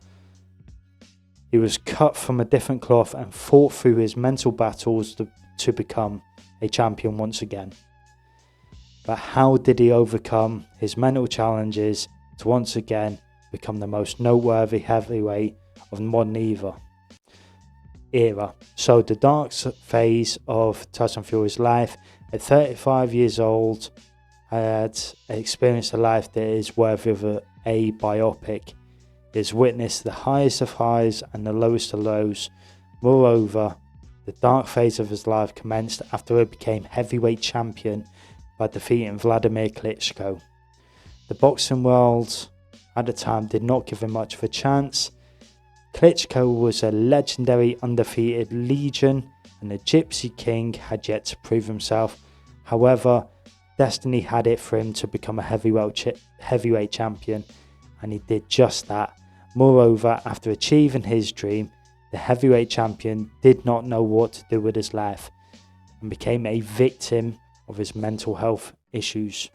Speaker 1: He was cut from a different cloth and fought through his mental battles to become a champion once again. But how did he overcome his mental challenges to once again become the most noteworthy heavyweight of the modern era? So the dark phase of Tyson Fury's life, at 35 years old, had experienced a life that is worthy of a biopic. He has witnessed the highest of highs and the lowest of lows. Moreover, the dark phase of his life commenced after he became heavyweight champion by defeating Vladimir Klitschko. The boxing world at the time did not give him much of a chance. Klitschko was a legendary undefeated legion, and the Gypsy King had yet to prove himself. However, destiny had it for him to become a heavyweight champion, and he did just that. Moreover, after achieving his dream, the heavyweight champion did not know what to do with his life and became a victim of his mental health issues.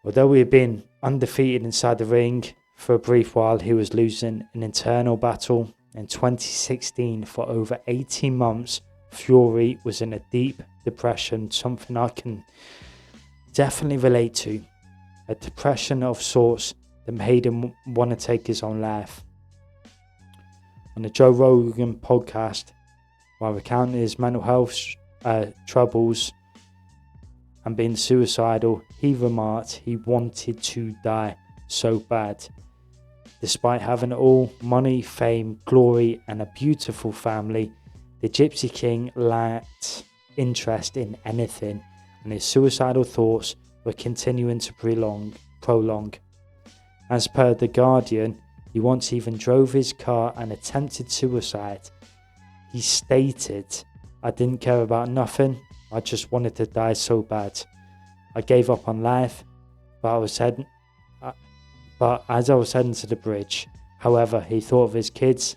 Speaker 1: Although he had been undefeated inside the ring for a brief while, he was losing an internal battle. In 2016, for over 18 months, Fury was in a deep depression, something I can definitely relate to. A depression of sorts that made him want to take his own life. On the Joe Rogan podcast, while recounting his mental health troubles and being suicidal, he remarked he wanted to die so bad. Despite having all money, fame, glory, and a beautiful family, the Gypsy King lacked interest in anything, and his suicidal thoughts were continuing to prolong. As per The Guardian, he once even drove his car and attempted suicide. He stated, "I didn't care about nothing, I just wanted to die so bad. I gave up on life, but as I was heading to the bridge." However, he thought of his kids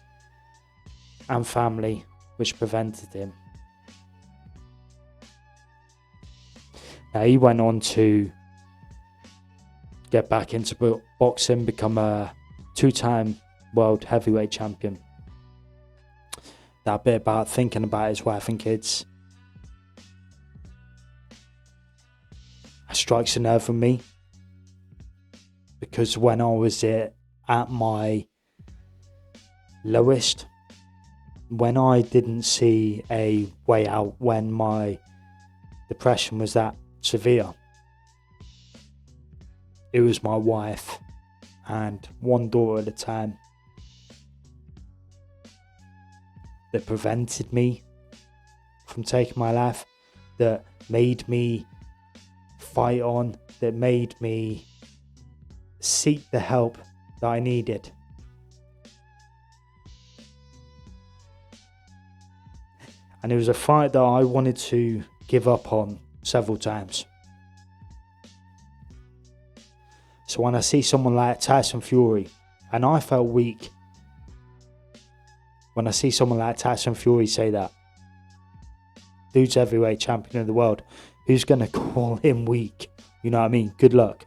Speaker 1: and family which prevented him. Now he went on to get back into boxing, become a 2-time world heavyweight champion. That bit about thinking about his wife and kids, it strikes a nerve with me, because when I was at my lowest, when I didn't see a way out, when my depression was that severe, it was my wife and one daughter at a time that prevented me from taking my life, that made me fight on, that made me seek the help that I needed. And it was a fight that I wanted to give up on several times. So when I see someone like Tyson Fury, and I felt weak when I see someone like Tyson Fury say that, dude's heavyweight champion of the world, who's going to call him weak? You know what I mean? Good luck.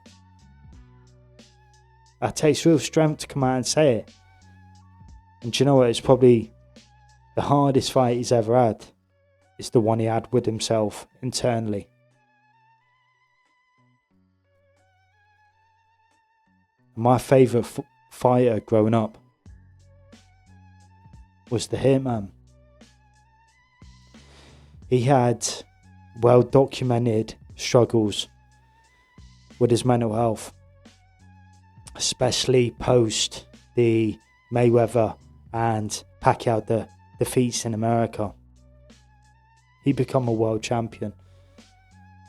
Speaker 1: That takes real strength to come out and say it. And do you know what? It's probably the hardest fight he's ever had. It's the one he had with himself internally. My favourite fighter growing up was the Hitman. He had well documented struggles with his mental health, especially post the Mayweather and Pacquiao defeats in America. He became a world champion.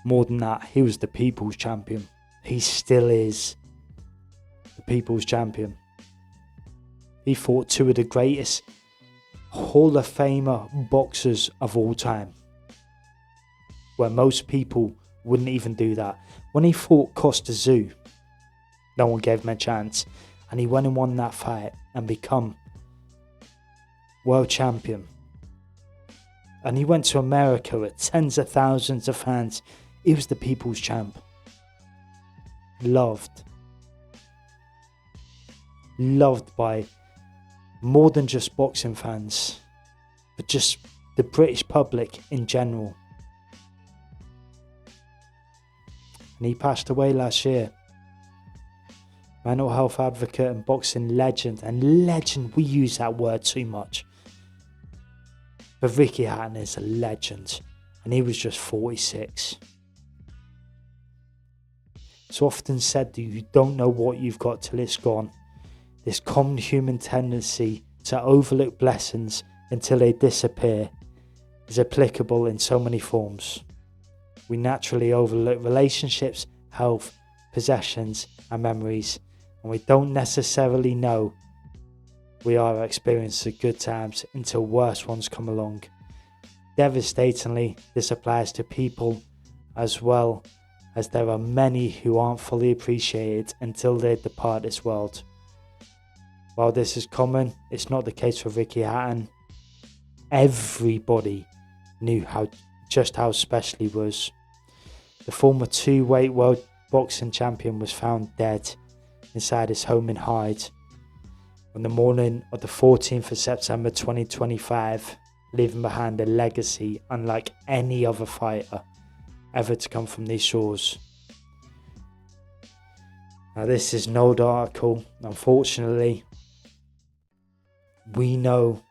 Speaker 1: More than that, he was the people's champion. He still is the people's champion. He fought two of the greatest Hall of Famer boxers of all time, where most people wouldn't even do that. When he fought Costa Tszyu, no one gave him a chance, and he went and won that fight and become world champion. And he went to America with tens of thousands of fans. He was the people's champ. Loved by more than just boxing fans, but just the British public in general. And he passed away last year. Mental health advocate and boxing legend. And legend, we use that word too much. But Ricky Hatton is a legend. And he was just 46. It's often said that you don't know what you've got till it's gone. This common human tendency to overlook blessings until they disappear is applicable in so many forms. We naturally overlook relationships, health, possessions, and memories, and we don't necessarily know we are experiencing good times until worse ones come along. Devastatingly, this applies to people as well, as there are many who aren't fully appreciated until they depart this world. While this is common, it's not the case for Ricky Hatton. Everybody knew just how special he was. The former 2-weight world boxing champion was found dead inside his home in Hyde on the morning of the 14th of September 2025, leaving behind a legacy unlike any other fighter ever to come from these shores. Now, this is an old article. Unfortunately, we know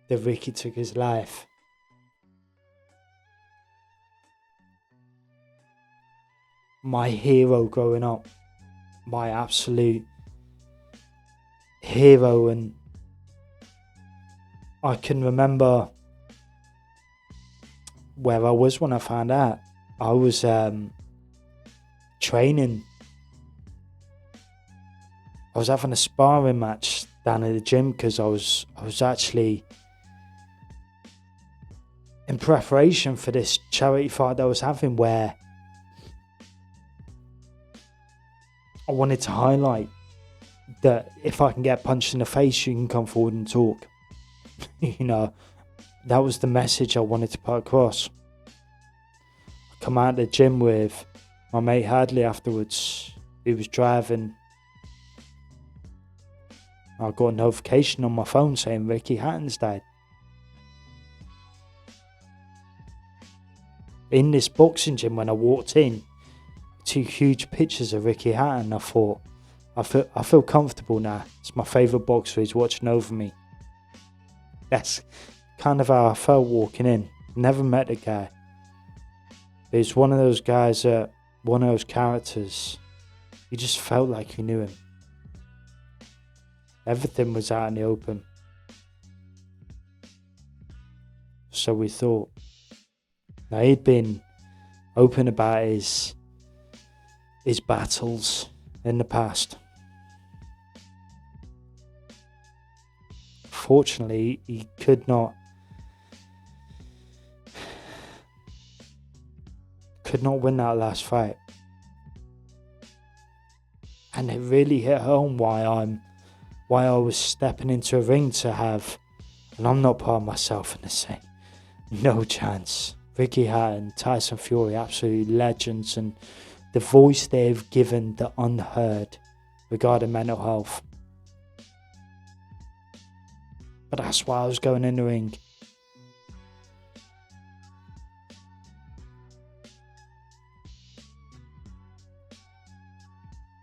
Speaker 1: that Ricky took his life. My hero growing up, my absolute hero, and I can remember where I was when I found out. I was training. I was having a sparring match down at the gym because I was actually in preparation for this charity fight that I was having, where I wanted to highlight that if I can get punched in the face, you can come forward and talk. That was the message I wanted to put across. I come out of the gym with my mate Hadley afterwards. He was driving. I got a notification on my phone saying Ricky Hatton's died. In this boxing gym, when I walked in, 2 huge pictures of Ricky Hatton. I thought, I feel comfortable now. It's my favourite boxer. He's watching over me. That's kind of how I felt walking in. Never met the guy. But he's one of those guys, one of those characters. You just felt like you knew him. Everything was out in the open. So we thought. Now, he'd been open about his battles in the past. Fortunately, he could not win that last fight. And it really hit home why I was stepping into a ring to have, and I'm not putting myself in the same, no chance. Ricky Hatton, Tyson Fury, absolute legends, and the voice they've given the unheard regarding mental health. But that's why I was going in the ring.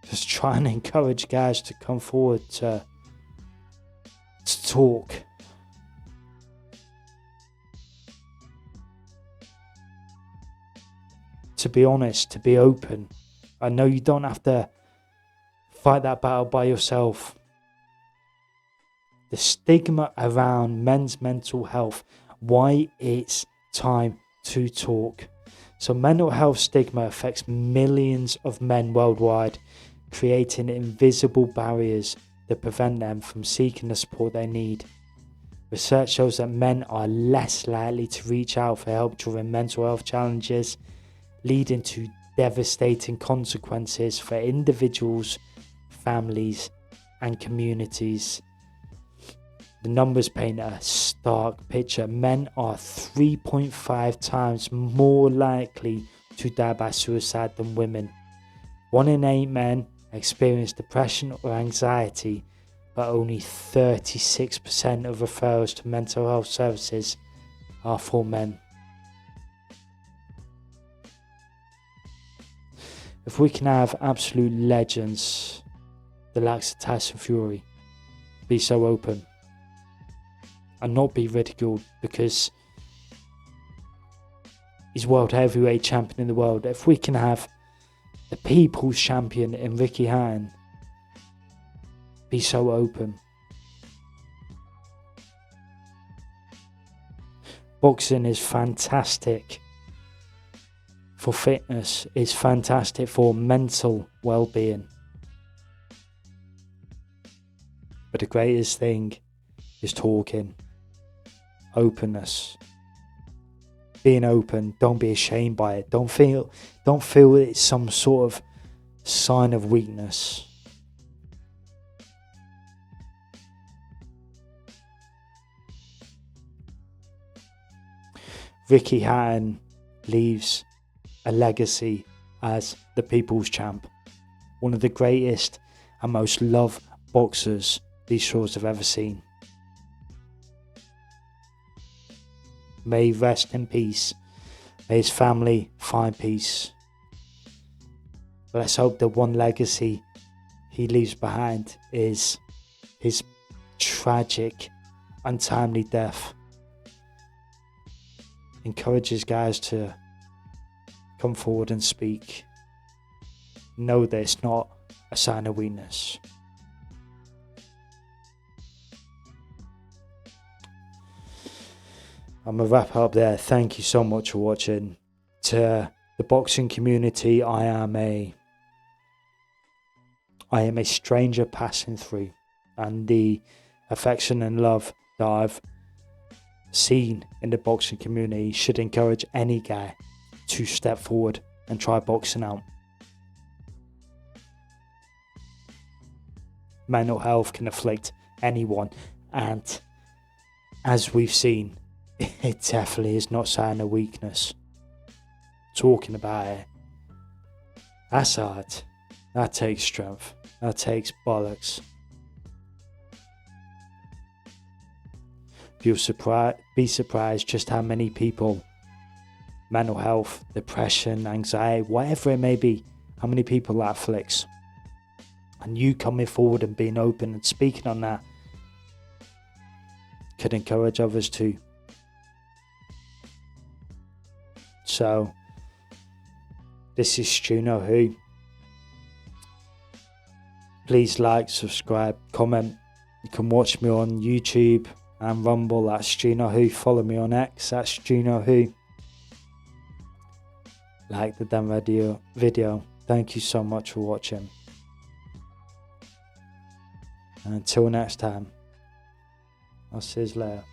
Speaker 1: Just trying to encourage guys to come forward to talk. To be honest, to be open. I know you don't have to fight that battle by yourself. The stigma around men's mental health, why it's time to talk. So mental health stigma affects millions of men worldwide, creating invisible barriers that prevent them from seeking the support they need. Research shows that men are less likely to reach out for help during mental health challenges, leading to devastating consequences for individuals, families, and communities. The numbers paint a stark picture. Men are 3.5 times more likely to die by suicide than women. 1 in 8 men experience depression or anxiety, but only 36% of referrals to mental health services are for men. If we can have absolute legends, the likes of Tyson Fury, be so open and not be ridiculed because he's world heavyweight champion in the world. If we can have the people's champion in Ricky Hatton be so open. Boxing is fantastic for fitness, it's fantastic for mental well-being. But the greatest thing is talking, openness, being open. Don't be ashamed by it. Don't feel it's some sort of sign of weakness. Ricky Hatton leaves a legacy as the people's champ, one of the greatest and most loved boxers these shores have ever seen. May he rest in peace. May his family find peace. But let's hope that one legacy he leaves behind is his tragic, untimely death. Encourages guys to come forward and speak. Know that it's not a sign of weakness. I'm going to wrap up there. Thank you so much for watching. To the boxing community, I am a stranger passing through, and the affection and love that I've seen in the boxing community should encourage any guy to step forward and try boxing out. Mental health can afflict anyone, and as we've seen, it definitely is not sign of weakness. Talking about it, that's hard. That takes strength. That takes bollocks. You'll be surprised just how many people, mental health, depression, anxiety, whatever it may be, how many people that afflicts. And you coming forward and being open and speaking on that could encourage others too. So, this is Stu Know Who. Please like, subscribe, comment. You can watch me on YouTube and Rumble at Stu Know Who. Follow me on X at Stu Know Who. Like the damn video. Thank you so much for watching. And until next time, I'll see you later.